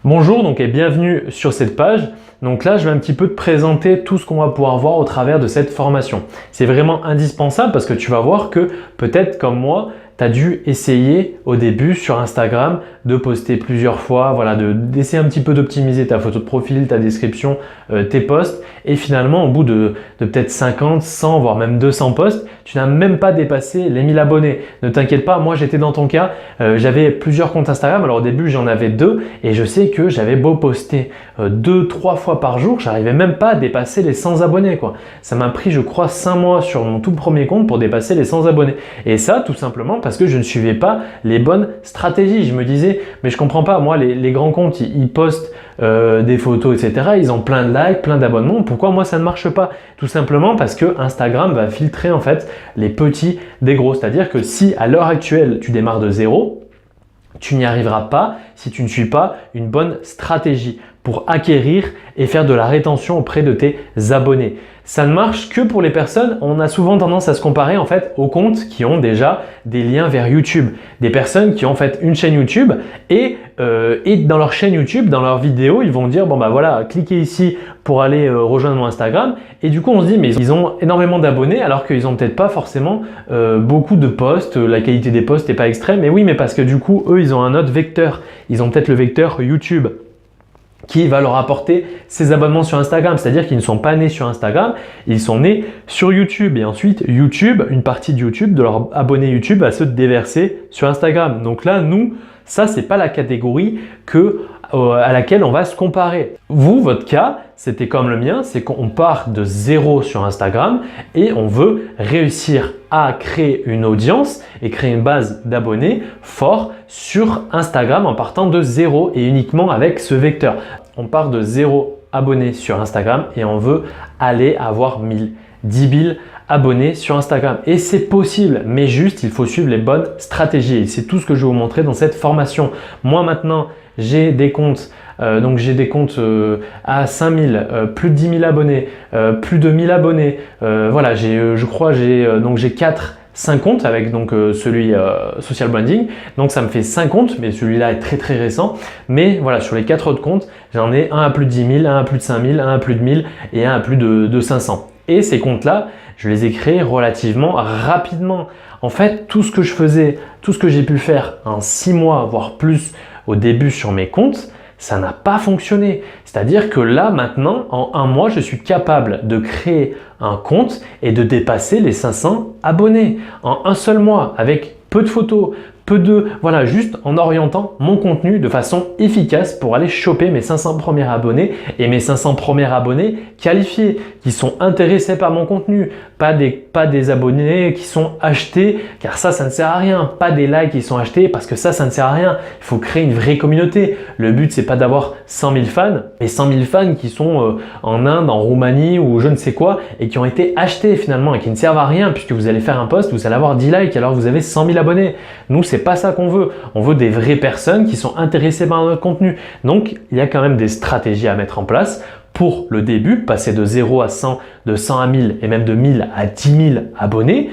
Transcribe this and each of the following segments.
Bonjour donc et bienvenue sur cette page. Donc là, je vais un petit peu te présenter tout ce qu'on va pouvoir voir au travers de cette formation. C'est vraiment indispensable parce que tu vas voir que peut-être comme moi, tu as dû essayer au début sur Instagram de poster plusieurs fois, voilà, d'essayer un petit peu d'optimiser ta photo de profil, ta description, tes posts et finalement au bout de peut-être 50, 100 voire même 200 posts, tu n'as même pas dépassé les 1000 abonnés. Ne t'inquiète pas, moi j'étais dans ton cas, j'avais plusieurs comptes Instagram, alors au début j'en avais 2 et je sais que j'avais beau poster 2-3 fois par jour, j'arrivais même pas à dépasser les 100 abonnés quoi. Ça m'a pris je crois 5 mois sur mon tout premier compte pour dépasser les 100 abonnés et ça tout simplement parce que je ne suivais pas les bonnes stratégies. Je me disais mais je comprends pas, moi les grands comptes ils postent des photos etc, ils ont plein de likes, plein d'abonnements, pourquoi moi ça ne marche pas? Tout simplement parce que Instagram va filtrer en fait les petits des gros, c'est-à-dire que si à l'heure actuelle tu démarres de zéro, tu n'y arriveras pas si tu ne suis pas une bonne stratégie pour acquérir et faire de la rétention auprès de tes abonnés. Ça ne marche que pour les personnes, on a souvent tendance à se comparer en fait aux comptes qui ont déjà des liens vers YouTube. Des personnes qui ont en fait une chaîne YouTube et dans leur chaîne YouTube, dans leurs vidéos, ils vont dire bon bah voilà, cliquez ici pour aller rejoindre mon Instagram et du coup on se dit mais ils ont énormément d'abonnés alors qu'ils n'ont peut-être pas forcément beaucoup de posts, la qualité des posts n'est pas extrême, mais oui mais parce que du coup eux ils ont un autre vecteur, ils ont peut-être le vecteur YouTube qui va leur apporter ces abonnements sur Instagram, c'est-à-dire qu'ils ne sont pas nés sur Instagram, ils sont nés sur YouTube et ensuite YouTube, une partie de YouTube, de leurs abonnés YouTube va se déverser sur Instagram. Donc là, nous, ça c'est pas la catégorie à laquelle on va se comparer. Vous, votre cas, c'était comme le mien, c'est qu'on part de zéro sur Instagram et on veut réussir à créer une audience et créer une base d'abonnés fort sur Instagram en partant de zéro et uniquement avec ce vecteur. On part de zéro abonnés sur Instagram et on veut aller avoir 1000, 10 000 abonnés sur Instagram et c'est possible, mais juste il faut suivre les bonnes stratégies et c'est tout ce que je vais vous montrer dans cette formation. Moi maintenant j'ai des comptes à 5000, plus de 10 000 abonnés, plus de 1000 abonnés, voilà, j'ai 5 comptes avec donc celui social branding, donc ça me fait 5 comptes, mais celui-là est très très récent, mais voilà, sur les 4 autres comptes, j'en ai un à plus de 10 000, un à plus de 5000, un à plus de 1000 et un à plus de 500. Et ces comptes-là, je les ai créés relativement rapidement. En fait, tout ce que je faisais, tout ce que j'ai pu faire en 6 mois, voire plus au début sur mes comptes, ça n'a pas fonctionné. C'est-à-dire que là, maintenant, en 1 mois, je suis capable de créer un compte et de dépasser les 500 abonnés en un seul mois avec peu de photos, voilà, juste en orientant mon contenu de façon efficace pour aller choper mes 500 premiers abonnés et mes 500 premiers abonnés qualifiés qui sont intéressés par mon contenu, pas des abonnés qui sont achetés car ça ne sert à rien, pas des likes qui sont achetés parce que ça ne sert à rien. Il faut créer une vraie communauté. Le but c'est pas d'avoir 100 000 fans et 100 000 fans qui sont en Inde, en Roumanie ou je ne sais quoi et qui ont été achetés finalement et qui ne servent à rien puisque vous allez faire un post, vous allez avoir 10 likes alors vous avez 100 000 abonnés. Nous c'est pas ça qu'on veut. On veut des vraies personnes qui sont intéressées par notre contenu. Donc, il y a quand même des stratégies à mettre en place pour le début, passer de 0 à 100, de 100 à 1000 et même de 1000 à 10 000 abonnés.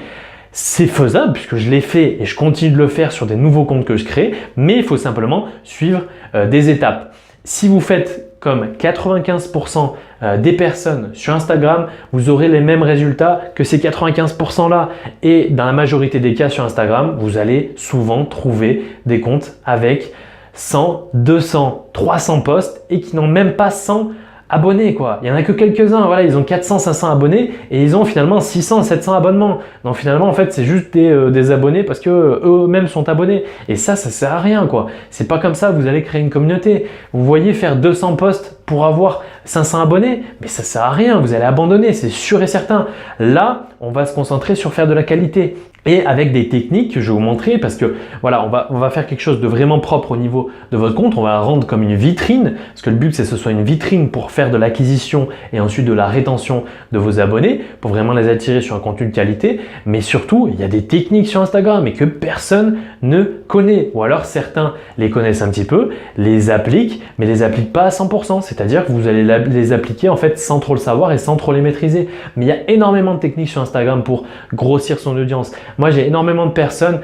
C'est faisable puisque je l'ai fait et je continue de le faire sur des nouveaux comptes que je crée, mais il faut simplement suivre des étapes. Si vous faites comme 95% des personnes sur Instagram, vous aurez les mêmes résultats que ces 95% là. Et dans la majorité des cas sur Instagram, vous allez souvent trouver des comptes avec 100, 200, 300 posts et qui n'ont même pas 100 abonnés quoi. Il y en a que quelques-uns, voilà, ils ont 400, 500 abonnés et ils ont finalement 600, 700 abonnements. Donc finalement en fait c'est juste des abonnés parce que eux-mêmes sont abonnés et ça sert à rien quoi. C'est pas comme ça que vous allez créer une communauté. Vous voyez faire 200 posts pour avoir 500 abonnés, mais ça sert à rien, vous allez abandonner, c'est sûr et certain. Là, on va se concentrer sur faire de la qualité. Et avec des techniques que je vais vous montrer parce que voilà, on va faire quelque chose de vraiment propre au niveau de votre compte. On va la rendre comme une vitrine parce que le but c'est que ce soit une vitrine pour faire de l'acquisition et ensuite de la rétention de vos abonnés, pour vraiment les attirer sur un contenu de qualité. Mais surtout, il y a des techniques sur Instagram et que personne ne connaît. Ou alors certains les connaissent un petit peu, les appliquent, mais les appliquent pas à 100%. C'est-à-dire que vous allez les appliquer en fait sans trop le savoir et sans trop les maîtriser. Mais il y a énormément de techniques sur Instagram pour grossir son audience. Moi, j'ai énormément de personnes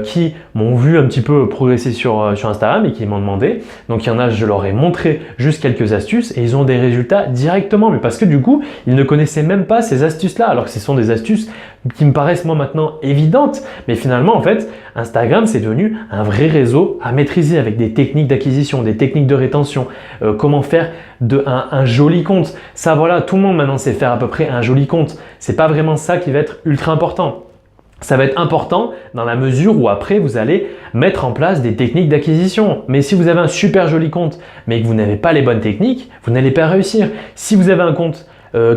qui m'ont vu un petit peu progresser sur Instagram et qui m'ont demandé. Donc, il y en a, je leur ai montré juste quelques astuces et ils ont des résultats directement. Mais parce que du coup, ils ne connaissaient même pas ces astuces-là. Alors que ce sont des astuces qui me paraissent moi maintenant évidentes. Mais finalement, en fait, Instagram, c'est devenu un vrai réseau à maîtriser avec des techniques d'acquisition, des techniques de rétention, comment faire un joli compte. Ça, voilà, tout le monde maintenant sait faire à peu près un joli compte. C'est pas vraiment ça qui va être ultra important. Ça va être important dans la mesure où après vous allez mettre en place des techniques d'acquisition. Mais si vous avez un super joli compte mais que vous n'avez pas les bonnes techniques, vous n'allez pas réussir. Si vous avez un compte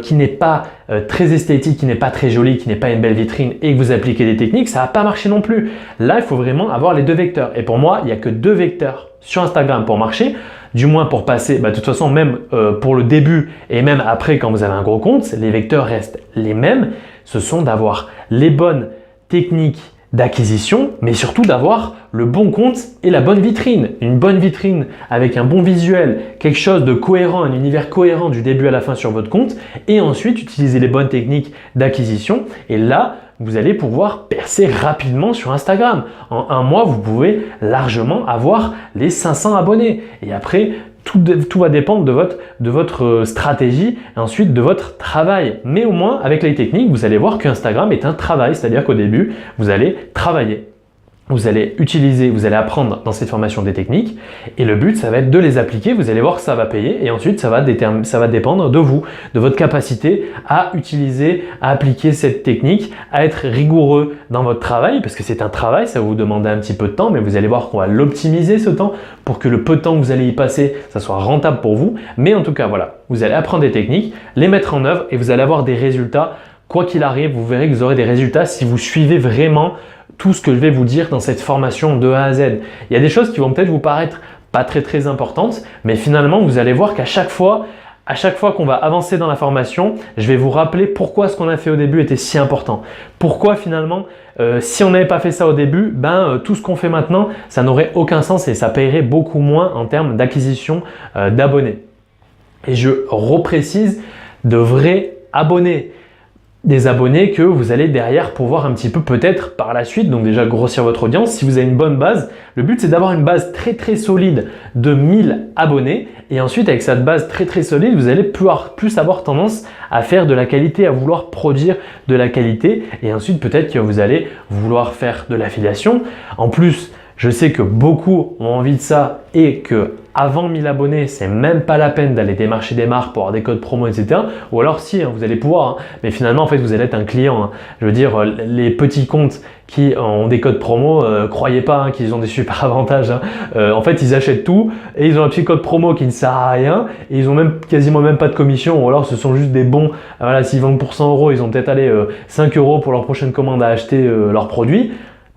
qui n'est pas très esthétique, qui n'est pas très joli, qui n'est pas une belle vitrine et que vous appliquez des techniques, ça ne va pas marcher non plus. Là, il faut vraiment avoir les deux vecteurs. Et pour moi, il n'y a que deux vecteurs sur Instagram pour marcher. Du moins pour passer, de toute façon, même pour le début et même après quand vous avez un gros compte, les vecteurs restent les mêmes. Ce sont d'avoir les bonnes techniques d'acquisition, mais surtout d'avoir le bon compte et la bonne vitrine. Une bonne vitrine avec un bon visuel, quelque chose de cohérent, un univers cohérent du début à la fin sur votre compte et ensuite utiliser les bonnes techniques d'acquisition. Et là, vous allez pouvoir percer rapidement sur Instagram. En un mois, vous pouvez largement avoir les 500 abonnés. Et après, tout va dépendre de votre stratégie et ensuite de votre travail. Mais au moins, avec les techniques, vous allez voir qu'Instagram est un travail. C'est-à-dire qu'au début, vous allez travailler. Vous allez utiliser, vous allez apprendre dans cette formation des techniques et le but, ça va être de les appliquer. Vous allez voir que ça va payer et ensuite, ça va dépendre de vous, de votre capacité à utiliser, à appliquer cette technique, à être rigoureux dans votre travail parce que c'est un travail, ça va vous demander un petit peu de temps, mais vous allez voir qu'on va l'optimiser ce temps pour que le peu de temps que vous allez y passer, ça soit rentable pour vous. Mais en tout cas, voilà, vous allez apprendre des techniques, les mettre en œuvre et vous allez avoir des résultats. Quoi qu'il arrive, vous verrez que vous aurez des résultats si vous suivez vraiment tout ce que je vais vous dire dans cette formation de A à Z. Il y a des choses qui vont peut-être vous paraître pas très importantes, mais finalement, vous allez voir qu'à chaque fois qu'on va avancer dans la formation, je vais vous rappeler pourquoi ce qu'on a fait au début était si important. Pourquoi finalement, si on n'avait pas fait ça au début, tout ce qu'on fait maintenant, ça n'aurait aucun sens et ça paierait beaucoup moins en termes d'acquisition d'abonnés. Et je reprécise de vrais abonnés. Des abonnés que vous allez derrière pouvoir un petit peu peut-être par la suite, donc déjà grossir votre audience. Si vous avez une bonne base, le but c'est d'avoir une base très solide de 1000 abonnés et ensuite avec cette base très solide, vous allez plus avoir tendance à faire de la qualité, à vouloir produire de la qualité et ensuite peut-être que vous allez vouloir faire de l'affiliation. En plus, je sais que beaucoup ont envie de ça et que avant 1000 abonnés, c'est même pas la peine d'aller démarcher des marques pour avoir des codes promo, etc. Ou alors si, vous allez pouvoir, mais finalement, en fait, vous allez être un client. Je veux dire, les petits comptes qui ont des codes promo, croyez pas qu'ils ont des super avantages. En fait, ils achètent tout et ils ont un petit code promo qui ne sert à rien et ils ont quasiment même pas de commission. Ou alors, ce sont juste des bons. Voilà, s'ils vendent pour 100 €, ils ont peut-être 5 € pour leur prochaine commande à acheter leurs produits.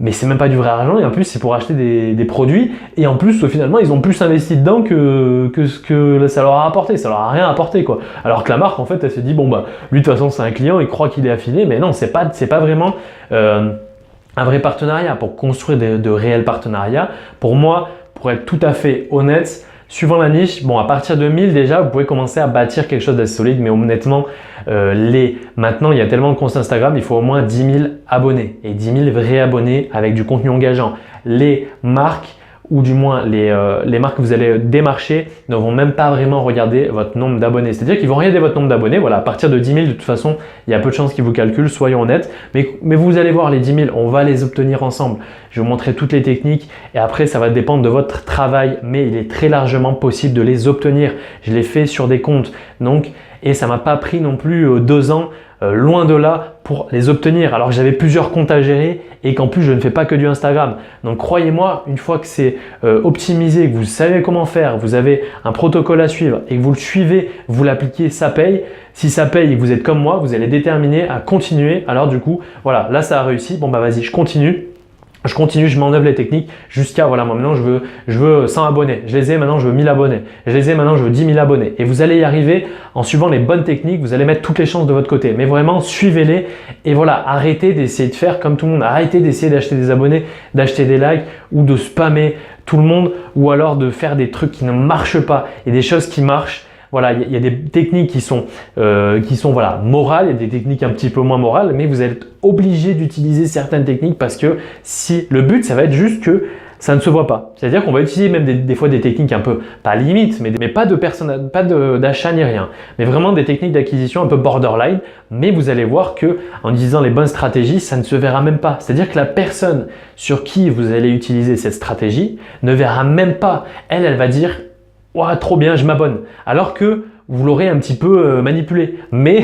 Mais c'est même pas du vrai argent et en plus c'est pour acheter des produits et en plus finalement ils ont plus investi dedans que ce que ça leur a apporté, ça leur a rien apporté quoi. Alors que la marque en fait elle se dit bon lui de toute façon c'est un client, il croit qu'il est affilié mais non c'est pas vraiment un vrai partenariat. Pour construire de réels partenariats, pour moi, pour être tout à fait honnête, suivant la niche, à partir de 1000 déjà, vous pouvez commencer à bâtir quelque chose d'assez solide. Mais honnêtement, maintenant, il y a tellement de comptes Instagram, il faut au moins 10 000 abonnés et 10 000 vrais abonnés avec du contenu engageant. Les marques ou du moins les marques que vous allez démarcher ne vont même pas vraiment regarder votre nombre d'abonnés. C'est-à-dire qu'ils vont regarder votre nombre d'abonnés. Voilà, à partir de 10 000, de toute façon, il y a peu de chances qu'ils vous calculent, soyons honnêtes. Mais vous allez voir les 10 000, on va les obtenir ensemble. Je vais vous montrer toutes les techniques et après, ça va dépendre de votre travail. Mais il est très largement possible de les obtenir. Je l'ai fait sur des comptes. Et ça m'a pas pris non plus 2 ans, loin de là, pour les obtenir. Alors que j'avais plusieurs comptes à gérer et qu'en plus, je ne fais pas que du Instagram. Donc, croyez-moi, une fois que c'est optimisé, que vous savez comment faire, vous avez un protocole à suivre et que vous le suivez, vous l'appliquez, ça paye. Si ça paye et que vous êtes comme moi, vous allez déterminer à continuer. Alors du coup, voilà, là, ça a réussi. Bon, vas-y, je continue. Je continue, je mets en œuvre les techniques jusqu'à, voilà, moi maintenant je veux 100 abonnés. Je les ai, maintenant je veux 1000 abonnés. Je les ai, maintenant je veux 10 000 abonnés. Et vous allez y arriver en suivant les bonnes techniques. Vous allez mettre toutes les chances de votre côté. Mais vraiment, suivez-les. Et voilà, arrêtez d'essayer de faire comme tout le monde. Arrêtez d'essayer d'acheter des abonnés, d'acheter des likes ou de spammer tout le monde ou alors de faire des trucs qui ne marchent pas et des choses qui marchent. Voilà, il y a des techniques qui sont voilà, morales, il y a des techniques un petit peu moins morales, mais vous êtes obligé d'utiliser certaines techniques parce que si le but, ça va être juste que ça ne se voit pas. C'est-à-dire qu'on va utiliser même des fois des techniques un peu, pas limite, mais pas d'achat ni rien, mais vraiment des techniques d'acquisition un peu borderline, mais vous allez voir que en utilisant les bonnes stratégies, ça ne se verra même pas. C'est-à-dire que la personne sur qui vous allez utiliser cette stratégie ne verra même pas. Elle va dire « Ouah, trop bien, je m'abonne ». Alors que vous l'aurez un petit peu manipulé, mais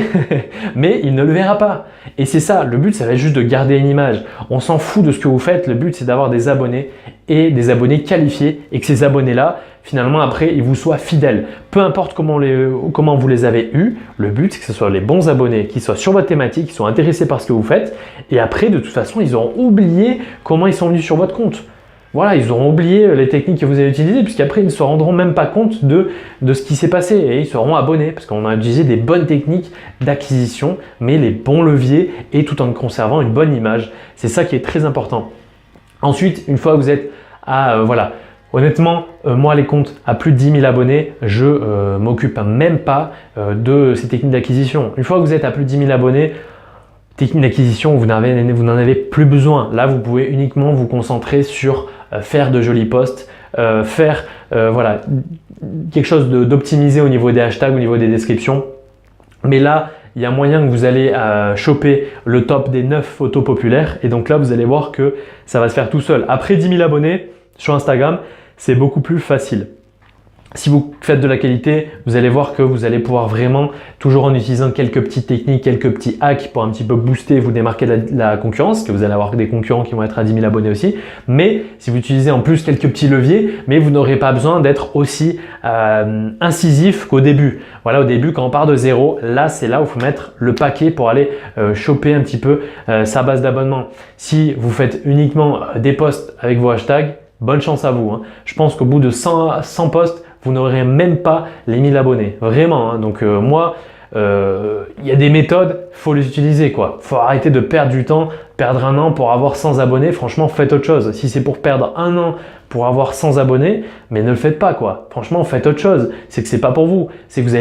il ne le verra pas. Et c'est ça, le but, ça va être juste de garder une image. On s'en fout de ce que vous faites, le but, c'est d'avoir des abonnés et des abonnés qualifiés et que ces abonnés-là, finalement, après, ils vous soient fidèles. Peu importe comment vous les avez eus, le but, c'est que ce soit les bons abonnés qui soient sur votre thématique, qui soient intéressés par ce que vous faites. Et après, de toute façon, ils auront oublié comment ils sont venus sur votre compte. Voilà, ils auront oublié les techniques que vous avez utilisées puisqu'après, ils ne se rendront même pas compte de ce qui s'est passé et ils seront abonnés parce qu'on a utilisé des bonnes techniques d'acquisition, mais les bons leviers et tout en conservant une bonne image. C'est ça qui est très important. Ensuite, une fois que vous êtes à, voilà, honnêtement, moi, les comptes à plus de 10 000 abonnés, je m'occupe même pas de ces techniques d'acquisition. Une fois que vous êtes à plus de 10 000 abonnés, technique d'acquisition, vous n'en avez plus besoin. Là, vous pouvez uniquement vous concentrer sur faire de jolis posts, faire voilà, quelque chose d'optimisé au niveau des hashtags, au niveau des descriptions. Mais là, il y a moyen que vous allez choper le top des 9 photos populaires. Et donc là, vous allez voir que ça va se faire tout seul. Après 10 000 abonnés sur Instagram, c'est beaucoup plus facile. Si vous faites de la qualité, vous allez voir que vous allez pouvoir vraiment, toujours en utilisant quelques petites techniques, quelques petits hacks pour un petit peu booster, vous démarquer de la concurrence, que vous allez avoir des concurrents qui vont être à 10 000 abonnés aussi. Mais si vous utilisez en plus quelques petits leviers, mais vous n'aurez pas besoin d'être aussi incisif qu'au début. Voilà, au début, quand on part de zéro, là, c'est là où il faut mettre le paquet pour aller choper un petit peu sa base d'abonnement. Si vous faites uniquement des posts avec vos hashtags, bonne chance à vous. Hein. Je pense qu'au bout de 100 posts, vous n'aurez même pas les 1000 abonnés. Vraiment. Hein. Donc moi, il y a des méthodes, il faut les utiliser. Il faut arrêter de perdre du temps, perdre un an pour avoir 100 abonnés. Franchement, faites autre chose. Si c'est pour perdre un an pour avoir 100 abonnés, mais ne le faites pas. Franchement, faites autre chose. C'est que c'est pas pour vous. C'est que vous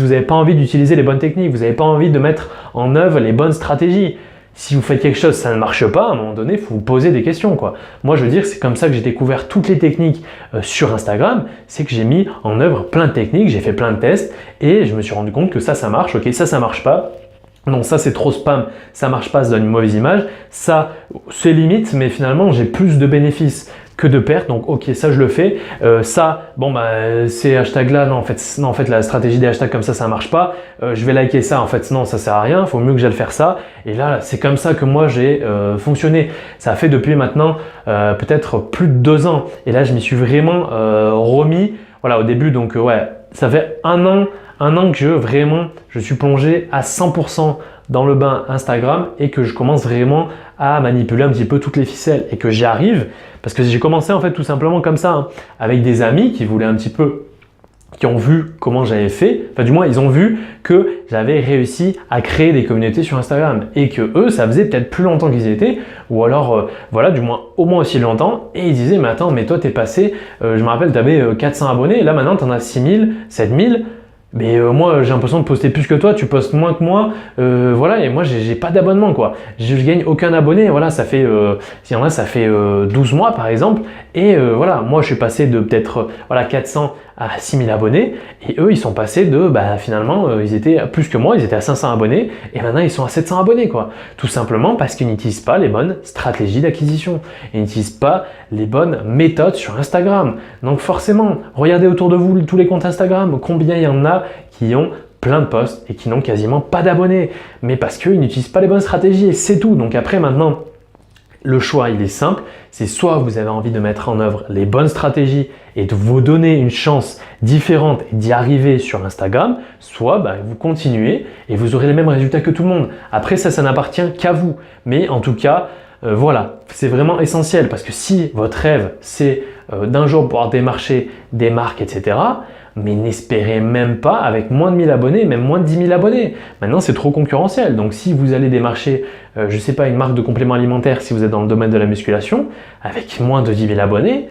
n'avez pas envie d'utiliser les bonnes techniques. Vous n'avez pas envie de mettre en œuvre les bonnes stratégies. Si vous faites quelque chose, ça ne marche pas, à un moment donné, il faut vous poser des questions. Moi, je veux dire, c'est comme ça que j'ai découvert toutes les techniques sur Instagram. C'est que j'ai mis en œuvre plein de techniques, j'ai fait plein de tests et je me suis rendu compte que ça marche. Ok, ça marche pas. Non, ça c'est trop spam, ça marche pas, ça donne une mauvaise image. Ça, c'est limite, mais finalement, j'ai plus de bénéfices que de pertes. Donc, ok, ça je le fais. Ces hashtags-là, non, en fait, la stratégie des hashtags comme ça marche pas. Je vais liker ça. En fait, non, ça sert à rien. Il faut mieux que j'aille faire ça. Et là, c'est comme ça que moi j'ai fonctionné. Ça a fait depuis maintenant peut-être plus de 2 ans. Et là, je m'y suis vraiment remis. Voilà, au début, donc ouais, ça fait un an que je suis plongé à 100% dans le bain Instagram et que je commence vraiment à manipuler un petit peu toutes les ficelles et que j'y arrive parce que j'ai commencé en fait tout simplement comme ça, hein, avec des amis qui voulaient un petit peu, qui ont vu comment j'avais fait, enfin du moins ils ont vu que j'avais réussi à créer des communautés sur Instagram et que eux ça faisait peut-être plus longtemps qu'ils y étaient ou alors voilà du moins au moins aussi longtemps et ils disaient mais attends mais toi t'es passé, je me rappelle t'avais 400 abonnés et là maintenant t'en as 6000, 7000. Mais moi j'ai l'impression de poster plus que toi, tu postes moins que moi, voilà, et moi j'ai pas d'abonnement je gagne aucun abonné, voilà, ça fait, s'il y en a ça fait 12 mois par exemple, et voilà, moi je suis passé de peut-être 400 à 6000 abonnés, et eux ils sont passés de, finalement ils étaient plus que moi, ils étaient à 500 abonnés, et maintenant ils sont à 700 abonnés tout simplement parce qu'ils n'utilisent pas les bonnes stratégies d'acquisition, ils n'utilisent pas les bonnes méthodes sur Instagram, donc forcément, regardez autour de vous tous les comptes Instagram, combien il y en a qui ont plein de posts et qui n'ont quasiment pas d'abonnés, mais parce qu'ils n'utilisent pas les bonnes stratégies et c'est tout. Donc après maintenant, le choix il est simple, c'est soit vous avez envie de mettre en œuvre les bonnes stratégies et de vous donner une chance différente et d'y arriver sur Instagram, soit vous continuez et vous aurez les mêmes résultats que tout le monde. Après ça n'appartient qu'à vous, mais en tout cas, Voilà, c'est vraiment essentiel parce que si votre rêve, c'est d'un jour pouvoir démarcher des marques, etc., mais n'espérez même pas avec moins de 1000 abonnés, même moins de 10 000 abonnés. Maintenant, c'est trop concurrentiel. Donc, si vous allez démarcher, je ne sais pas, une marque de compléments alimentaires, si vous êtes dans le domaine de la musculation, avec moins de 10 000 abonnés,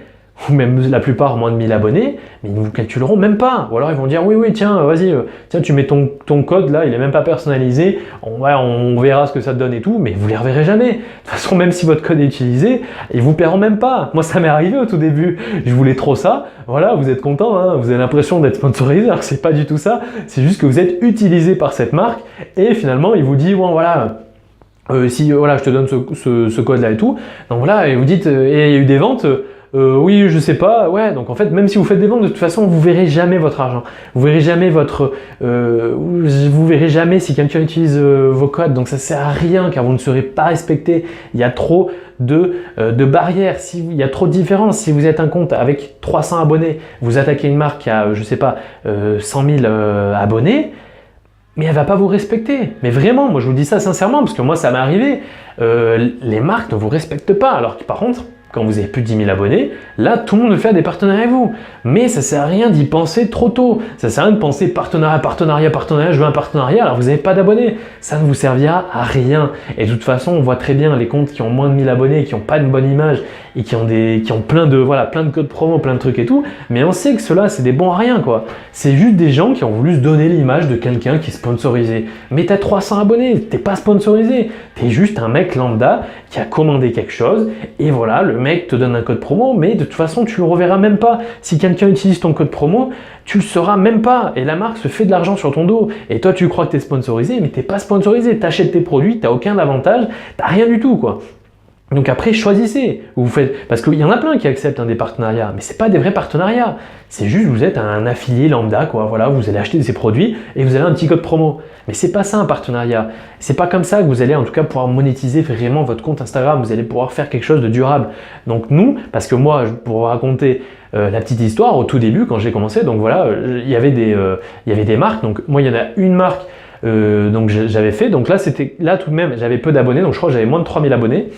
ou même la plupart moins de 1000 abonnés, mais ils ne vous calculeront même pas. Ou alors ils vont dire oui, tiens, vas-y, tiens, tu mets ton code là, il n'est même pas personnalisé, on verra ce que ça te donne et tout, mais vous ne les reverrez jamais. De toute façon, même si votre code est utilisé, ils vous paieront même pas. Moi, ça m'est arrivé au tout début, je voulais trop ça, voilà, vous êtes content, hein, vous avez l'impression d'être sponsorisé, alors c'est pas du tout ça, c'est juste que vous êtes utilisé par cette marque, et finalement, il vous dit, bon voilà, si voilà, je te donne ce code là et tout, donc voilà, et vous dites, et il y a eu des ventes, oui, je sais pas, ouais, donc en fait, même si vous faites des ventes, de toute façon, vous verrez jamais votre argent. Vous verrez jamais vous verrez jamais si quelqu'un utilise vos codes, donc ça sert à rien car vous ne serez pas respecté. Il y a trop de barrières, il y a trop de différences. Si vous êtes un compte avec 300 abonnés, vous attaquez une marque qui a, je sais pas, 100 000 abonnés, mais elle va pas vous respecter. Mais vraiment, moi je vous dis ça sincèrement, parce que moi ça m'est arrivé. Les marques ne vous respectent pas, alors que par contre, quand vous avez plus de 10 000 abonnés, là, tout le monde veut faire des partenariats avec vous. Mais ça ne sert à rien d'y penser trop tôt. Ça ne sert à rien de penser partenariat, je veux un partenariat, alors vous n'avez pas d'abonnés. Ça ne vous servira à rien. Et de toute façon, on voit très bien les comptes qui ont moins de 1000 abonnés, qui n'ont pas une bonne image et qui ont plein de codes promo, plein de trucs et tout. Mais on sait que ceux-là, c'est des bons à rien, quoi. C'est juste des gens qui ont voulu se donner l'image de quelqu'un qui est sponsorisé. Mais tu as 300 abonnés, tu n'es pas sponsorisé. Tu es juste un mec lambda qui a commandé quelque chose et voilà, le mec te donne un code promo, mais de toute façon, tu le reverras même pas. Si quelqu'un utilise ton code promo, tu le sauras même pas. Et la marque se fait de l'argent sur ton dos. Et toi, tu crois que tu es sponsorisé, mais tu n'es pas sponsorisé. Tu achètes tes produits, tu n'as aucun avantage, tu n'as rien du tout, quoi. Donc après, choisissez. Vous faites, parce qu'il y en a plein qui acceptent des partenariats, mais c'est pas des vrais partenariats. C'est juste vous êtes un affilié lambda, quoi. Voilà, vous allez acheter ces produits et vous avez un petit code promo. Mais c'est pas ça un partenariat. C'est pas comme ça que vous allez en tout cas pouvoir monétiser vraiment votre compte Instagram. Vous allez pouvoir faire quelque chose de durable. Donc nous, parce que moi, pour vous raconter la petite histoire, au tout début quand j'ai commencé, donc voilà, il y avait des marques. Donc moi, il y en a une marque. Donc j'avais fait. Donc là tout de même, j'avais peu d'abonnés. Donc je crois que j'avais moins de 3000 abonnés.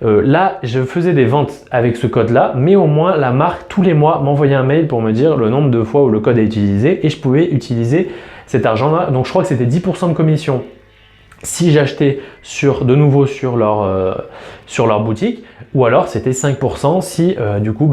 Là, je faisais des ventes avec ce code-là, mais au moins la marque, tous les mois, m'envoyait un mail pour me dire le nombre de fois où le code est utilisé et je pouvais utiliser cet argent-là. Donc, je crois que c'était 10% de commission si j'achetais de nouveau sur leur boutique, ou alors c'était 5% si du coup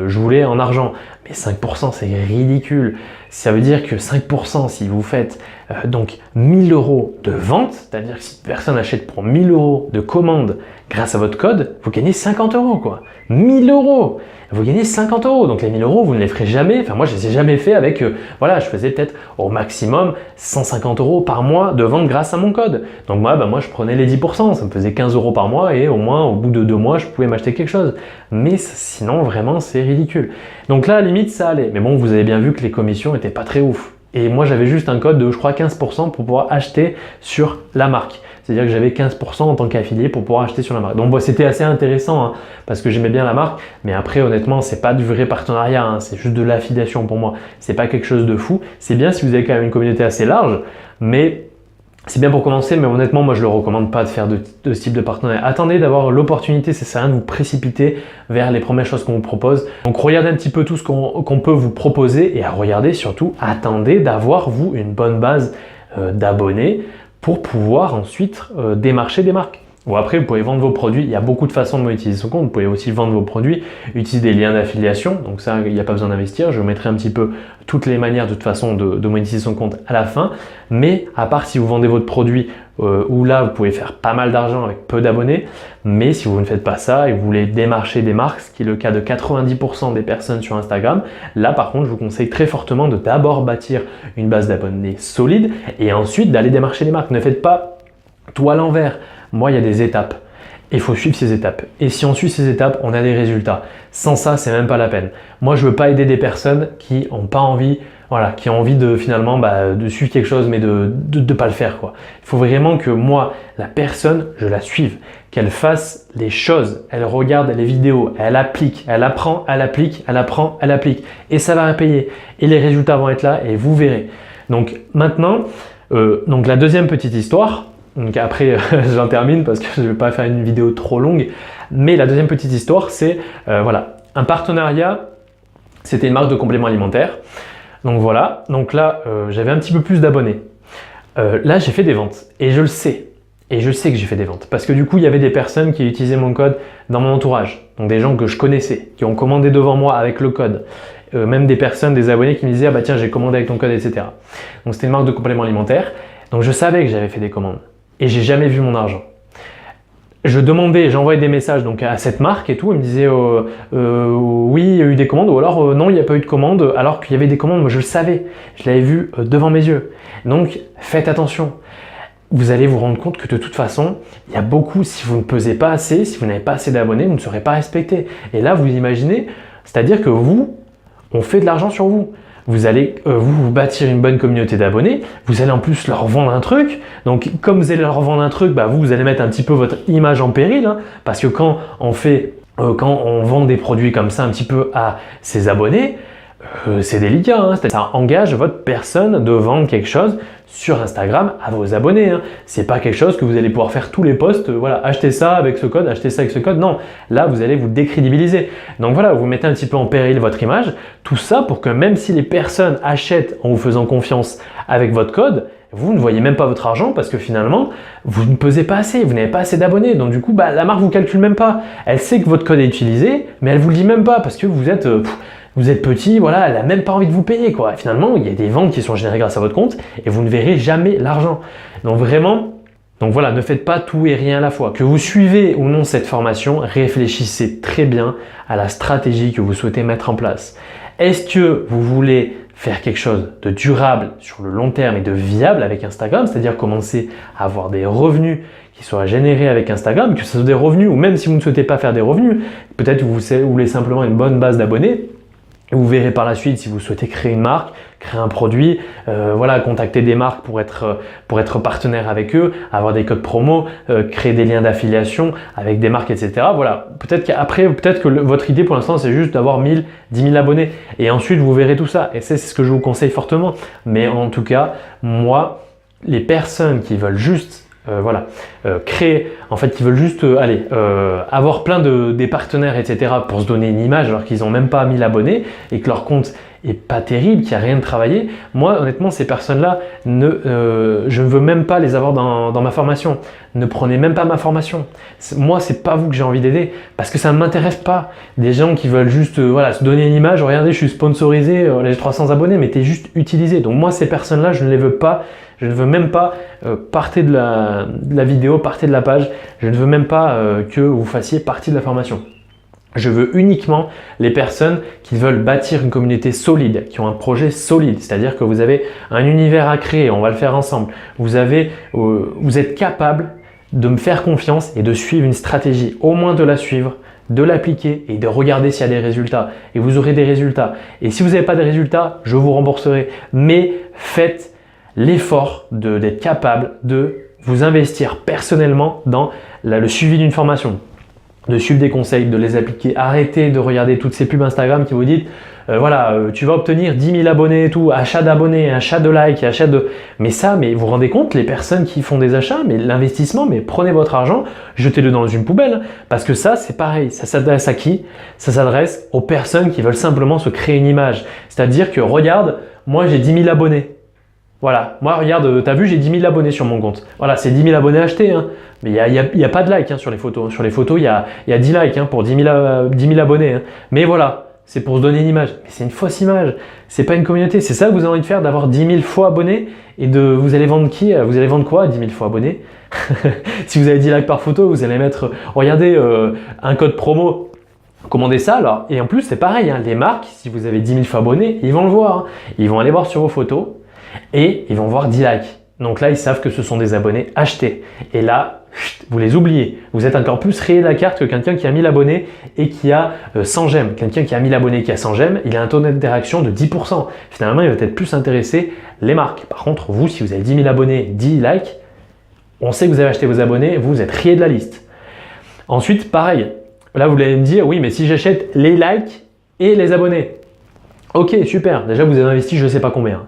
je voulais en argent. Mais 5% c'est ridicule. Ça veut dire que 5% si vous faites donc 1000 € de vente, c'est-à-dire que si une personne achète pour 1000 € de commande grâce à votre code, vous gagnez 50 € quoi. 1000 €, vous gagnez 50 €. Donc les 1000 € vous ne les ferez jamais. Enfin moi je les ai jamais fait avec, voilà, je faisais peut-être au maximum 150 € par mois de vente grâce à mon code. Donc moi je prenais les 10%, ça me faisait 15 € par mois et au moins au bout de 2 mois je pouvais m'acheter quelque chose. Mais sinon vraiment c'est ridicule. Donc là à la limite ça allait. Mais bon, vous avez bien vu que les commissions étaient pas très ouf. Et moi j'avais juste un code de je crois 15% pour pouvoir acheter sur la marque. C'est-à-dire que j'avais 15% en tant qu'affilié pour pouvoir acheter sur la marque. Donc bon, c'était assez intéressant hein, parce que j'aimais bien la marque. Mais après honnêtement, c'est pas du vrai partenariat. Hein, c'est juste de l'affiliation pour moi. C'est pas quelque chose de fou. C'est bien si vous avez quand même une communauté assez large. Mais c'est bien pour commencer, mais honnêtement, moi je ne le recommande pas de faire de ce type de partenariat. Attendez d'avoir l'opportunité, ça sert à rien de vous précipiter vers les premières choses qu'on vous propose. Donc regardez un petit peu tout ce qu'on peut vous proposer et regardez surtout, attendez d'avoir vous une bonne base d'abonnés pour pouvoir ensuite démarcher des marques. Bon, après, vous pouvez vendre vos produits. Il y a beaucoup de façons de monétiser son compte. Vous pouvez aussi vendre vos produits, utiliser des liens d'affiliation. Donc ça, il n'y a pas besoin d'investir. Je vous mettrai un petit peu toutes les manières de toute façon de monétiser son compte à la fin. Mais à part si vous vendez votre produit, où là, vous pouvez faire pas mal d'argent avec peu d'abonnés. Mais si vous ne faites pas ça et vous voulez démarcher des marques, ce qui est le cas de 90% des personnes sur Instagram, là par contre, je vous conseille très fortement de d'abord bâtir une base d'abonnés solide et ensuite d'aller démarcher les marques. Ne faites pas tout à l'envers. Moi, il y a des étapes. Et il faut suivre ces étapes. Et si on suit ces étapes, on a des résultats. Sans ça, c'est même pas la peine. Moi, je veux pas aider des personnes qui n'ont pas envie, voilà, qui ont envie de finalement de suivre quelque chose, mais de pas le faire, quoi. Il faut vraiment que moi, la personne, je la suive, qu'elle fasse les choses, elle regarde les vidéos, elle applique, elle apprend, elle applique, elle apprend, elle applique. Et ça va payer. Et les résultats vont être là et vous verrez. Donc maintenant, donc la deuxième petite histoire, Donc après, j'en termine parce que je ne vais pas faire une vidéo trop longue. Mais la deuxième petite histoire, c'est voilà, un partenariat, c'était une marque de compléments alimentaires. Donc voilà, donc là, j'avais un petit peu plus d'abonnés. Là, j'ai fait des ventes et je le sais. Et je sais que j'ai fait des ventes parce que du coup, il y avait des personnes qui utilisaient mon code dans mon entourage. Donc des gens que je connaissais, qui ont commandé devant moi avec le code. Même des personnes, des abonnés qui me disaient « Ah bah tiens, j'ai commandé avec ton code, etc. » Donc c'était une marque de compléments alimentaires. Donc je savais que j'avais fait des commandes et j'ai jamais vu mon argent. Je demandais, j'envoyais des messages donc à cette marque et tout, ils me disaient oui, il y a eu des commandes, ou alors non, il n'y a pas eu de commandes, alors qu'il y avait des commandes, moi je le savais, je l'avais vu devant mes yeux. Donc faites attention. Vous allez vous rendre compte que de toute façon, il y a beaucoup, si vous ne pesez pas assez, si vous n'avez pas assez d'abonnés, vous ne serez pas respecté. Et là, vous imaginez, c'est-à-dire que vous, on fait de l'argent sur vous. Vous allez vous bâtir une bonne communauté d'abonnés, vous allez en plus leur vendre un truc. Donc comme vous allez leur vendre un truc, bah, vous allez mettre un petit peu votre image en péril, hein, parce que quand on vend des produits comme ça un petit peu à ses abonnés, c'est délicat, hein, ça engage votre personne de vendre quelque chose sur Instagram à vos abonnés. Hein. C'est pas quelque chose que vous allez pouvoir faire tous les posts, voilà, achetez ça avec ce code, achetez ça avec ce code. Non, là vous allez vous décrédibiliser. Donc voilà, vous mettez un petit peu en péril votre image. Tout ça pour que même si les personnes achètent en vous faisant confiance avec votre code, vous ne voyez même pas votre argent parce que finalement, vous ne pesez pas assez, vous n'avez pas assez d'abonnés. Donc du coup, bah, la marque vous calcule même pas. Elle sait que votre code est utilisé, mais elle vous le dit même pas parce que vous êtes petit, voilà, elle n'a même pas envie de vous payer, quoi. Finalement, il y a des ventes qui sont générées grâce à votre compte et vous ne verrez jamais l'argent. Donc vraiment, voilà, ne faites pas tout et rien à la fois. Que vous suivez ou non cette formation, réfléchissez très bien à la stratégie que vous souhaitez mettre en place. Est-ce que vous voulez faire quelque chose de durable sur le long terme et de viable avec Instagram, c'est-à-dire commencer à avoir des revenus qui soient générés avec Instagram, que ce soit des revenus ou même si vous ne souhaitez pas faire des revenus, peut-être que vous voulez simplement une bonne base d'abonnés. Vous verrez par la suite si vous souhaitez créer une marque, créer un produit, voilà, contacter des marques pour être partenaire avec eux, avoir des codes promo, créer des liens d'affiliation avec des marques, etc. Voilà, peut-être que votre idée pour l'instant c'est juste d'avoir 1000, 10 000 abonnés et ensuite vous verrez tout ça et c'est ce que je vous conseille fortement. Mais en tout cas, moi, les personnes qui veulent juste créer, en fait, qui veulent juste avoir plein des partenaires, etc. pour se donner une image alors qu'ils n'ont même pas 1000 abonnés et que leur compte est pas terrible, qu'il n'y a rien de travaillé. Moi, honnêtement, ces personnes-là, je ne veux même pas les avoir dans ma formation. Ne prenez même pas ma formation. Moi, c'est pas vous que j'ai envie d'aider parce que ça ne m'intéresse pas. Des gens qui veulent juste se donner une image, regardez, je suis sponsorisé, j'ai 300 abonnés, mais tu es juste utilisé. Donc moi, ces personnes-là, je ne les veux pas. Je ne veux même pas partez de la vidéo, partez de la page. Je ne veux même pas que vous fassiez partie de la formation. Je veux uniquement les personnes qui veulent bâtir une communauté solide, qui ont un projet solide. C'est-à-dire que vous avez un univers à créer, on va le faire ensemble. Vous êtes capable de me faire confiance et de suivre une stratégie, au moins de la suivre, de l'appliquer et de regarder s'il y a des résultats. Et vous aurez des résultats. Et si vous n'avez pas de résultats, je vous rembourserai. Mais faites l'effort d'être capable de vous investir personnellement dans le suivi d'une formation, de suivre des conseils, de les appliquer. Arrêtez de regarder toutes ces pubs Instagram qui vous disent tu vas obtenir 10 000 abonnés et tout, achat d'abonnés, achat de likes, achat de… Mais vous vous rendez compte, les personnes qui font des achats, mais l'investissement, mais prenez votre argent, jetez-le dans une poubelle. Parce que ça, c'est pareil. Ça s'adresse à qui? Ça s'adresse aux personnes qui veulent simplement se créer une image. C'est-à-dire que regarde, moi j'ai 10 000 abonnés. Voilà, moi regarde, t'as vu, j'ai 10 000 abonnés sur mon compte. Voilà, c'est 10 000 abonnés achetés, hein. Mais il n'y a pas de likes sur les photos. Sur les photos, il y a 10 likes pour 10 000 abonnés. Hein. Mais voilà, c'est pour se donner une image. Mais c'est une fausse image, c'est pas une communauté. C'est ça que vous avez envie de faire, d'avoir 10 000 fois abonnés et vous allez vendre qui? Vous allez vendre quoi à 10 000 fois abonnés? Si vous avez 10 likes par photo, vous allez mettre, regardez, un code promo. Commandez ça alors. Et en plus, c'est pareil, les marques, si vous avez 10 000 fois abonnés, ils vont le voir. Hein. Ils vont aller voir sur vos photos. Et ils vont voir 10 likes. Donc là, ils savent que ce sont des abonnés achetés. Et là, vous les oubliez. Vous êtes encore plus rayé de la carte que quelqu'un qui a 1000 abonnés et qui a 100 j'aime. Quelqu'un qui a 1000 abonnés et qui a 100 j'aime, il a un taux d'interaction de 10%. Finalement, il va peut-être plus intéresser les marques. Par contre, vous, si vous avez 10 000 abonnés, 10 likes, on sait que vous avez acheté vos abonnés, vous êtes rayé de la liste. Ensuite, pareil. Là, vous allez me dire, oui, mais si j'achète les likes et les abonnés. Ok, super. Déjà, vous avez investi je ne sais pas combien.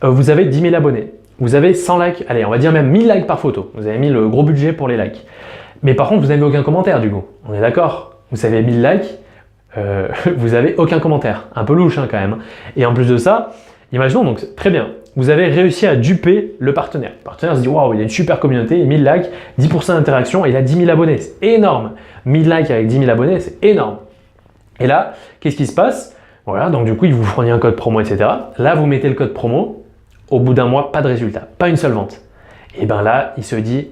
Vous avez 10 000 abonnés. vous avez 100 likes, allez, on va dire même 1000 likes par photo. Vous avez mis le gros budget pour les likes. Mais par contre, vous n'avez aucun commentaire du coup. On est d'accord? Vous avez 1000 likes, vous n'avez aucun commentaire. Un peu louche quand même. Et en plus de ça, imaginons donc, très bien, vous avez réussi à duper le partenaire. Le partenaire se dit, waouh, il a une super communauté, 1000 likes, 10% d'interaction et il a 10 000 abonnés. C'est énorme. 1000 likes avec 10 000 abonnés, c'est énorme. Et là, qu'est-ce qui se passe? Voilà, donc du coup, il vous fournit un code promo, etc. Là, vous mettez le code promo. Au bout d'un mois, pas de résultat, pas une seule vente. Et bien là, il se dit,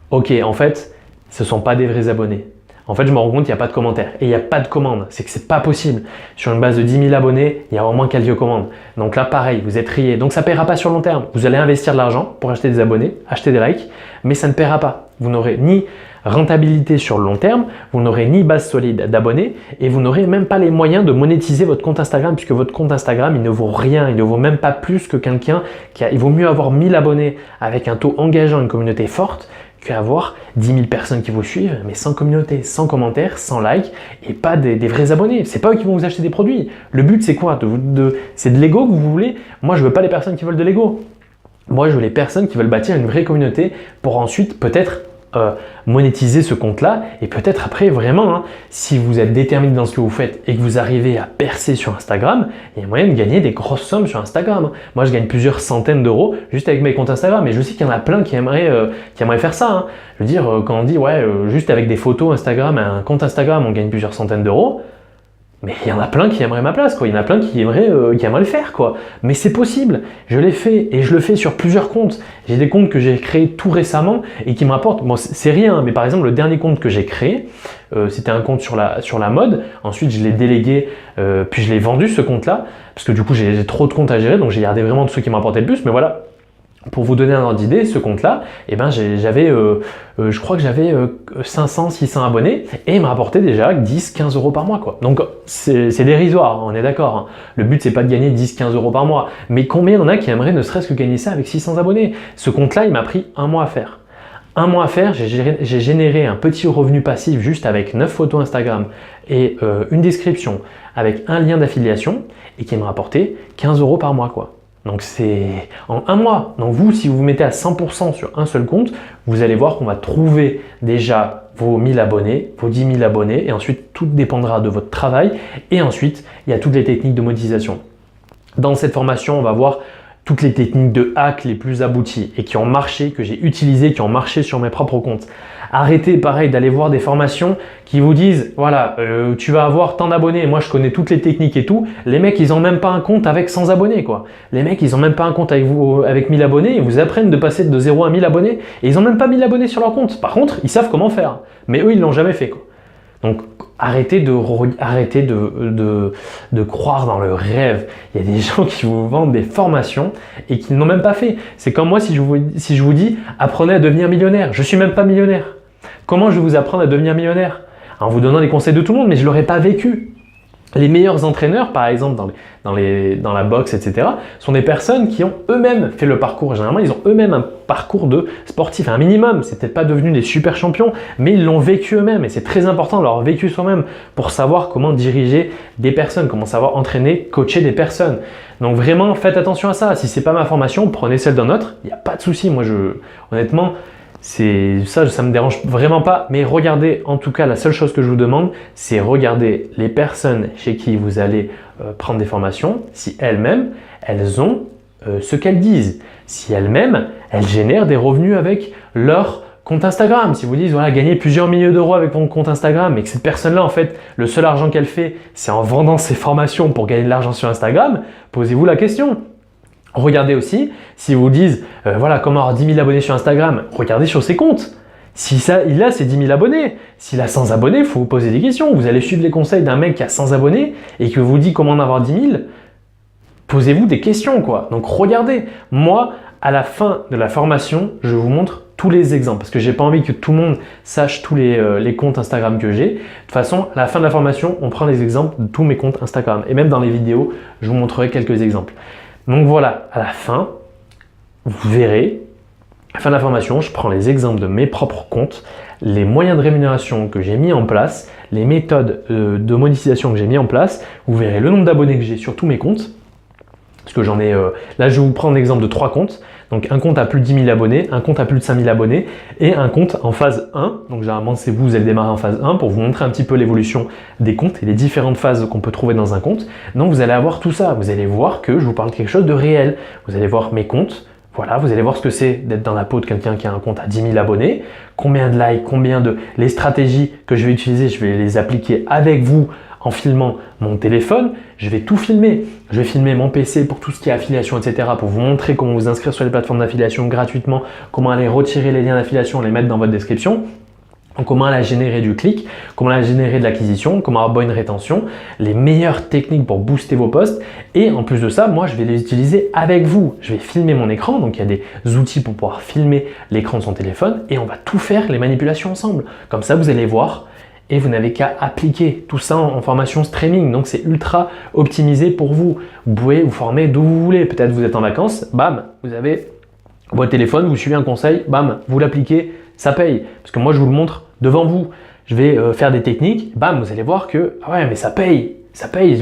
ok, en fait, ce ne sont pas des vrais abonnés. En fait, je me rends compte qu'il n'y a pas de commentaires et il n'y a pas de commande. C'est que c'est pas possible. Sur une base de 10 000 abonnés, il y a au moins quelques commandes. Donc là, pareil, vous êtes rayé. Donc ça ne paiera pas sur long terme. Vous allez investir de l'argent pour acheter des abonnés, acheter des likes, mais ça ne paiera pas. Vous n'aurez ni rentabilité sur le long terme, vous n'aurez ni base solide d'abonnés et vous n'aurez même pas les moyens de monétiser votre compte Instagram puisque votre compte Instagram, il ne vaut rien, il ne vaut même pas plus que quelqu'un il vaut mieux avoir 1000 abonnés avec un taux engageant, une communauté forte qu'avoir 10 000 personnes qui vous suivent, mais sans communauté, sans commentaires, sans likes et pas des vrais abonnés. C'est pas eux qui vont vous acheter des produits. Le but, c'est quoi? C'est de l'ego que vous voulez? Moi, je veux pas les personnes qui veulent de l'ego. Moi, je veux les personnes qui veulent bâtir une vraie communauté pour ensuite peut-être monétiser ce compte-là et peut-être après vraiment, si vous êtes déterminé dans ce que vous faites et que vous arrivez à percer sur Instagram, il y a moyen de gagner des grosses sommes sur Instagram. Moi, je gagne plusieurs centaines d'euros juste avec mes comptes Instagram et je sais qu'il y en a plein qui aimeraient faire ça. Je veux dire, quand on dit juste avec des photos Instagram, un compte Instagram, on gagne plusieurs centaines d'euros. Mais il y en a plein qui aimeraient ma place, quoi. Il y en a plein qui aimeraient le faire, quoi. Mais c'est possible. Je l'ai fait et je le fais sur plusieurs comptes. J'ai des comptes que j'ai créés tout récemment et qui me rapportent. Bon, c'est rien, mais par exemple, le dernier compte que j'ai créé, c'était un compte sur la mode. Ensuite, je l'ai délégué, puis je l'ai vendu ce compte-là parce que du coup, j'ai trop de comptes à gérer, donc j'ai gardé vraiment de ceux qui me rapportaient le plus. Mais voilà. Pour vous donner un ordre d'idée, ce compte-là, je crois que j'avais 500, 600 abonnés et il me rapportait déjà 10, 15 euros par mois, quoi. Donc, c'est dérisoire, on est d'accord. Le but, c'est pas de gagner 10, 15 euros par mois. Mais combien il y en a qui aimeraient ne serait-ce que gagner ça avec 600 abonnés? Ce compte-là, il m'a pris un mois à faire. Un mois à faire, j'ai généré un petit revenu passif juste avec 9 photos Instagram et une description avec un lien d'affiliation et qui me rapportait 15 euros par mois, quoi. Donc c'est en un mois. Donc vous, si vous vous mettez à 100% sur un seul compte, vous allez voir qu'on va trouver déjà vos 1000 abonnés, vos 10 000 abonnés et ensuite tout dépendra de votre travail et ensuite il y a toutes les techniques de monétisation. Dans cette formation, on va voir toutes les techniques de hack les plus abouties et qui ont marché, que j'ai utilisées, qui ont marché sur mes propres comptes. Arrêtez pareil d'aller voir des formations qui vous disent voilà, tu vas avoir tant d'abonnés, moi je connais toutes les techniques et tout. Les mecs, ils n'ont même pas un compte avec 100 abonnés, quoi. Les mecs, ils n'ont même pas un compte avec vous avec 1000 abonnés, ils vous apprennent de passer de 0 à 1000 abonnés et ils n'ont même pas 1000 abonnés sur leur compte. Par contre, ils savent comment faire, mais eux, ils l'ont jamais fait, quoi. Donc arrêtez de croire dans le rêve. Il y a des gens qui vous vendent des formations et qui ne l'ont même pas fait. C'est comme moi si je vous dis apprenez à devenir millionnaire. Je ne suis même pas millionnaire. Comment je vais vous apprendre à devenir millionnaire? En vous donnant les conseils de tout le monde, mais je ne l'aurais pas vécu. Les meilleurs entraîneurs, par exemple, dans la boxe, etc., sont des personnes qui ont eux-mêmes fait le parcours. Généralement, ils ont eux-mêmes un parcours de sportif, un minimum. C'est peut-être pas devenu des super champions, mais ils l'ont vécu eux-mêmes. Et c'est très important de l'avoir vécu soi-même pour savoir comment diriger des personnes, comment savoir entraîner, coacher des personnes. Donc vraiment, faites attention à ça. Si c'est pas ma formation, prenez celle d'un autre. Il n'y a pas de souci. Moi, honnêtement, ça me dérange vraiment pas, mais regardez, en tout cas, la seule chose que je vous demande, c'est regarder les personnes chez qui vous allez prendre des formations, si elles-mêmes, elles ont ce qu'elles disent. Si elles-mêmes, elles génèrent des revenus avec leur compte Instagram. Si vous dites, voilà, gagner plusieurs milliers d'euros avec mon compte Instagram et que cette personne-là, en fait, le seul argent qu'elle fait, c'est en vendant ses formations pour gagner de l'argent sur Instagram, posez-vous la question. Regardez aussi, si vous disent, voilà, comment avoir 10 000 abonnés sur Instagram, regardez sur ses comptes. Si il a ses 10 000 abonnés, s'il a 100 abonnés, il faut vous poser des questions. Vous allez suivre les conseils d'un mec qui a 100 abonnés et qui vous dit comment en avoir 10 000. Posez-vous des questions, quoi. Donc regardez. Moi, à la fin de la formation, je vous montre tous les exemples parce que j'ai pas envie que tout le monde sache tous les comptes Instagram que j'ai. De toute façon, à la fin de la formation, on prend les exemples de tous mes comptes Instagram et même dans les vidéos, je vous montrerai quelques exemples. Donc voilà, à la fin, vous verrez, à la fin de la formation, je prends les exemples de mes propres comptes, les moyens de rémunération que j'ai mis en place, les méthodes de monétisation que j'ai mis en place. Vous verrez le nombre d'abonnés que j'ai sur tous mes comptes. Parce que j'en ai, là je vais vous prendre l'exemple de 3 comptes. Donc un compte à plus de 10 000 abonnés, un compte à plus de 5 000 abonnés et un compte en phase 1. Donc généralement c'est vous allez démarrer en phase 1 pour vous montrer un petit peu l'évolution des comptes et les différentes phases qu'on peut trouver dans un compte. Donc vous allez avoir tout ça, vous allez voir que je vous parle de quelque chose de réel. Vous allez voir mes comptes, voilà, vous allez voir ce que c'est d'être dans la peau de quelqu'un qui a un compte à 10 000 abonnés, combien de likes, les stratégies que je vais utiliser, je vais les appliquer avec vous en filmant mon téléphone, je vais tout filmer. Je vais filmer mon PC pour tout ce qui est affiliation, etc. pour vous montrer comment vous inscrire sur les plateformes d'affiliation gratuitement, comment aller retirer les liens d'affiliation, les mettre dans votre description, comment aller générer du clic, comment aller générer de l'acquisition, comment avoir une rétention, les meilleures techniques pour booster vos posts. Et en plus de ça, moi, je vais les utiliser avec vous. Je vais filmer mon écran, donc il y a des outils pour pouvoir filmer l'écran de son téléphone et on va tout faire, les manipulations ensemble. Comme ça, vous allez voir et vous n'avez qu'à appliquer tout ça en formation streaming. Donc, c'est ultra optimisé pour vous. Vous pouvez vous former d'où vous voulez. Peut-être vous êtes en vacances, bam, vous avez votre téléphone, vous suivez un conseil, bam, vous l'appliquez, ça paye. Parce que moi, je vous le montre devant vous. Je vais faire des techniques, bam, vous allez voir que, ah ouais, mais ça paye. Ça paye,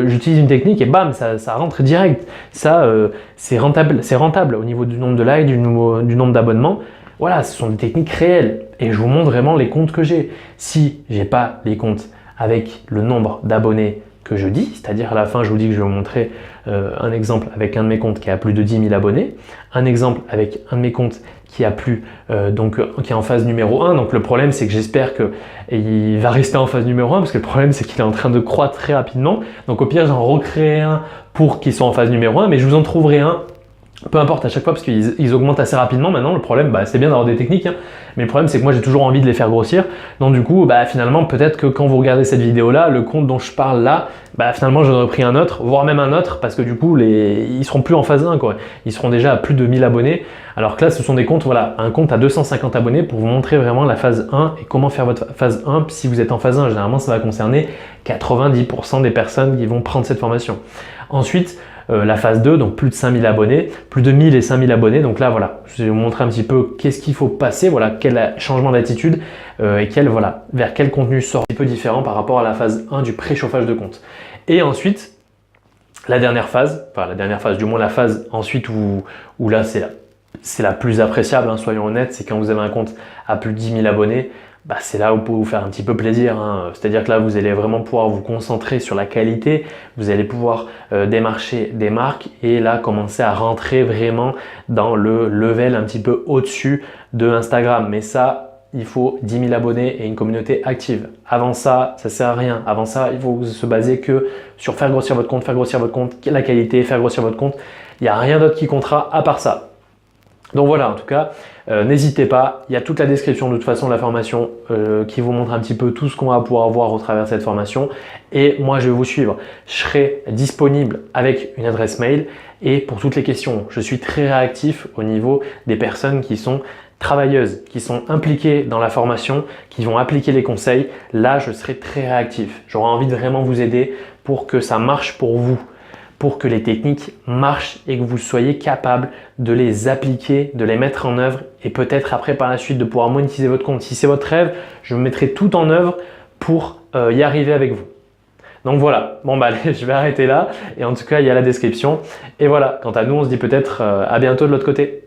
j'utilise une technique et bam, ça rentre direct. Ça, c'est rentable au niveau du nombre de likes, du nombre d'abonnements. Voilà, ce sont des techniques réelles et je vous montre vraiment les comptes que j'ai. Si j'ai pas les comptes avec le nombre d'abonnés que je dis, c'est-à-dire à la fin je vous dis que je vais vous montrer un exemple avec un de mes comptes qui a plus de 10 000 abonnés, un exemple avec un de mes comptes qui a plus qui est en phase numéro 1. Donc le problème c'est que j'espère qu'il va rester en phase numéro 1 parce que le problème c'est qu'il est en train de croître très rapidement. Donc au pire j'en recréerai un pour qu'il soit en phase numéro 1, mais je vous en trouverai un. Peu importe à chaque fois parce qu'ils augmentent assez rapidement maintenant. Le problème, c'est bien d'avoir des techniques, hein, mais le problème c'est que moi j'ai toujours envie de les faire grossir. Donc du coup, finalement peut-être que quand vous regardez cette vidéo là, le compte dont je parle là, finalement j'en aurais pris un autre, voire même un autre, parce que du coup ils seront plus en phase 1 quoi. Ils seront déjà à plus de 1000 abonnés. Alors que là ce sont des comptes, voilà, un compte à 250 abonnés pour vous montrer vraiment la phase 1 et comment faire votre phase 1. Si vous êtes en phase 1, généralement ça va concerner 90% des personnes qui vont prendre cette formation. Ensuite, la phase 2, donc plus de 5000 abonnés, plus de 1000 et 5000 abonnés. Donc là, voilà, je vais vous montrer un petit peu qu'est-ce qu'il faut passer, voilà, quel changement d'attitude et vers quel contenu sort un petit peu différent par rapport à la phase 1 du préchauffage de compte. Et ensuite, la dernière phase, du moins la phase ensuite où là, c'est la plus appréciable, hein, soyons honnêtes, c'est quand vous avez un compte à plus de 10 000 abonnés. C'est là où vous pouvez vous faire un petit peu plaisir, hein. C'est-à-dire que là vous allez vraiment pouvoir vous concentrer sur la qualité, vous allez pouvoir démarcher des marques et là commencer à rentrer vraiment dans le level un petit peu au-dessus de Instagram. Mais ça, il faut 10 000 abonnés et une communauté active. Avant ça, ça sert à rien. Avant ça, il faut se baser que sur faire grossir votre compte, la qualité, faire grossir votre compte. Il n'y a rien d'autre qui comptera à part ça. Donc voilà, en tout cas, n'hésitez pas, il y a toute la description de toute façon de la formation qui vous montre un petit peu tout ce qu'on va pouvoir voir au travers de cette formation. Et moi, je vais vous suivre. Je serai disponible avec une adresse mail et pour toutes les questions. Je suis très réactif au niveau des personnes qui sont travailleuses, qui sont impliquées dans la formation, qui vont appliquer les conseils. Là, je serai très réactif. J'aurai envie de vraiment vous aider pour que ça marche pour vous, pour que les techniques marchent et que vous soyez capable de les appliquer, de les mettre en œuvre et peut-être après par la suite de pouvoir monétiser votre compte. Si c'est votre rêve, je mettrai tout en œuvre pour y arriver avec vous. Donc voilà, bon allez, je vais arrêter là et en tout cas il y a la description. Et voilà, quant à nous, on se dit peut-être à bientôt de l'autre côté.